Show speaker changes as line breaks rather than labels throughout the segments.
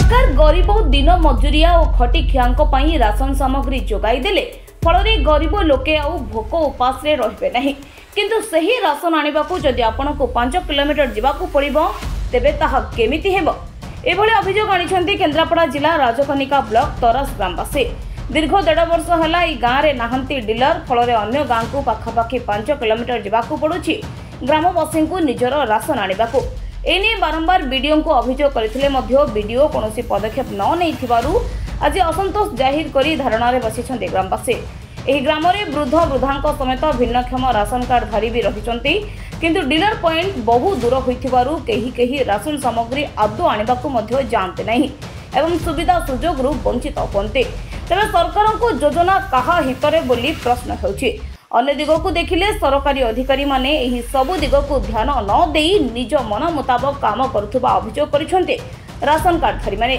सरकार गरीब दिन मजुरिया और खटिखिया राशन सामग्री जोगाई देले फल गरीब लोके आउ भोक उपास रे नहीं किंतु सही राशन आनिबाकू जदि आपनको 5 किलोमीटर जिबाकू पड़िबो तेबे ताहा केमिति हेबो एभली अभियोग आनिछंती केन्द्रापड़ा जिला राजकनिका ब्लॉक तरस ग्रामवासी। दीर्घ 1.5 वर्ष है ई गाँव में नाहंती डीलर फल अन्य गाँव को पाखापाखि 5 किलोमीटर जावाक पड़ुछि ग्रामवासी को निजर राशन आनिबाकू। एने बारंबार वीडियो को अभियोग करथिले मध्य वीडियो कौनसी पदक्षेप न नैथिबारु आज असंतोष जाहिर करी धारणा रे बसिछन्ते ग्रामवासी। एही ग्राम में वृद्ध वृद्धांक समेत भिन्नक्षम राशन कार्ड धारी भी रहिछन्ति किंतु डीलर पॉइंट बहु दूर होइथिबारु केही राशन सामग्री आदौ आनिबाकू मध्य जानते नहीं एवं सुविधा सुजोग रु वंचित होते। तेज सरकार को योजना कहा हितरे बोली प्रश्न होछि। अन्य दिग को देखिले सरकारी अधिकारी माने एही सबु दिग को ध्यान न देई निज मन मुताबक काम करुथुबा अभियोग करिसन्ते राशन कार्ड धारी माने।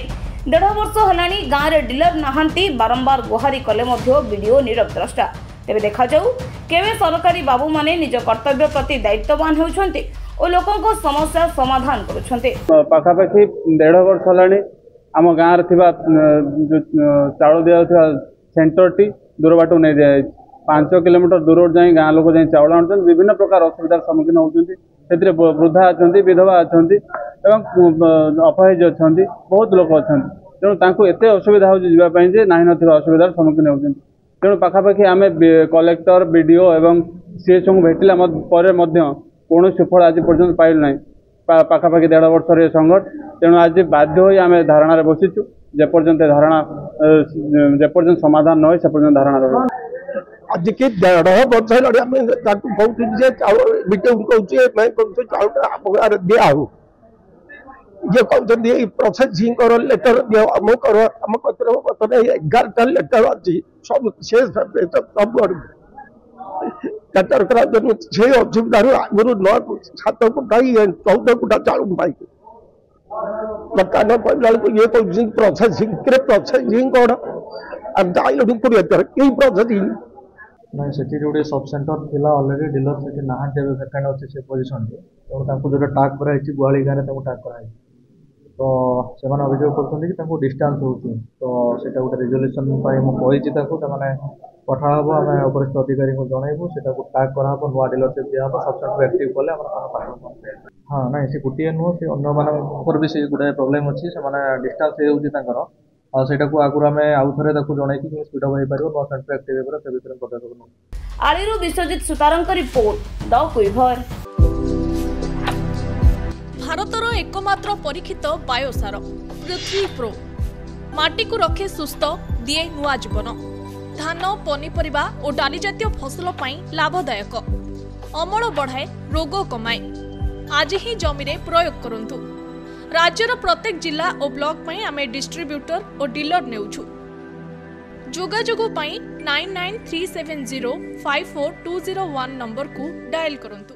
1.5 वर्ष हलानी गाँव रे डीलर नाहांती बारंबार गुहारी कले मध्य वीडियो नीरव द्रष्टा। तेबे देखा जाऊ केवे सरकारी बाबू माने निज कर्तव्य प्रति दायित्ववान होउछन्ते और लोकन को समस्या समाधान करुछन्ते।
पाखापाखि 1.5 वर्ष हलानी आम गाँव रे थिबा चाउल दिया सेंटर टी दूर बाटू नहीं दिया 5 किलोमीटर दूर जाए गाँव लोक जाए चाउल आनुछन विभिन्न प्रकार असुविधार सम्मुखीन होउछन्ति। सेतिरे वृद्धा अछन्ति विधवा अछन्ति एवं अपहिज अछन्ति बहुत लोक अछन्ति तेणु तांको एते असुविधा होउछि जिबा पई जे नाही नथिबा असुविधार सम्मुखीन होउछन्ति। तेणु पाखापाखि आमे कलेक्टर बीडीओ एवं सीएचओ को भेटिला परे मध्य कौन सुफल आज पर्यंत पाइल नाही। पाखापाखि 1.5 वर्ष रे संकट तेणु आज बाध्य होई आमे धारणा रे बसिछु जेपर्यंत समाधान न होय से पर्यंत धारणा रे
आज के 1.5 वर्ष है चाउल बिटे कहूँ चाउल दिया हो ये कहते प्रोसेसिंग कर लेटर दियो आम कर आम पत्र 11टा लेटर अच्छी सब शेष सब लेटर करा से असुविधा आगुरी 7 फुटा 14 फुटा चाउल पाई बर्तमान कहला ये कहते प्रोसेसिंग कौन जाइल कई प्रोसेसिंग
नहीं से जो सब सेंटर थिला ऑलरेडी डीलर से नाहांती वेकेंट अच्छे से पोजिशन तेणु जो टाक कराई गुआली गाँव में टाक कराई तो से अभियोग कर डिस्टेंस हो तो सेटा गोटे रिजोल्यूशन मुझे पठा हम आम उपरिस्थ अधिकारी को जनइबू से टाक कर नुआ डीलरशिप दिया सब सेंटर एक्टिव कले हाँ ना से गोटे नुह से अन्य मान भी से गुड़ाए प्रोब्लेम अच्छी से डिस्टेंस हो सेटा को आगुरी आम आउ थे जनई स्पीड अप हो पार नुआ सेंटर एक्टिव हो से भितर पदक्षेप
आलीरू विश्वजित सुतारंक रिपोर्ट द क्विभर।
भारतर एकमात्र परीक्षित बायोसार पृथ्वी प्रो माटी को रखे सुस्थ दिए नुआ जीवन धान पनीपरिबा और डाली जातीय फसल लाभदायक अमल बढ़ाए रोग कमाए आज ही जमी प्रयोग करंतु। राज्यर प्रत्येक जिला और ब्लॉक में आमे डिस्ट्रीब्यूटर और डीलर नेउछु जोगाजोग 9937054201 नंबर को डायल करंतु।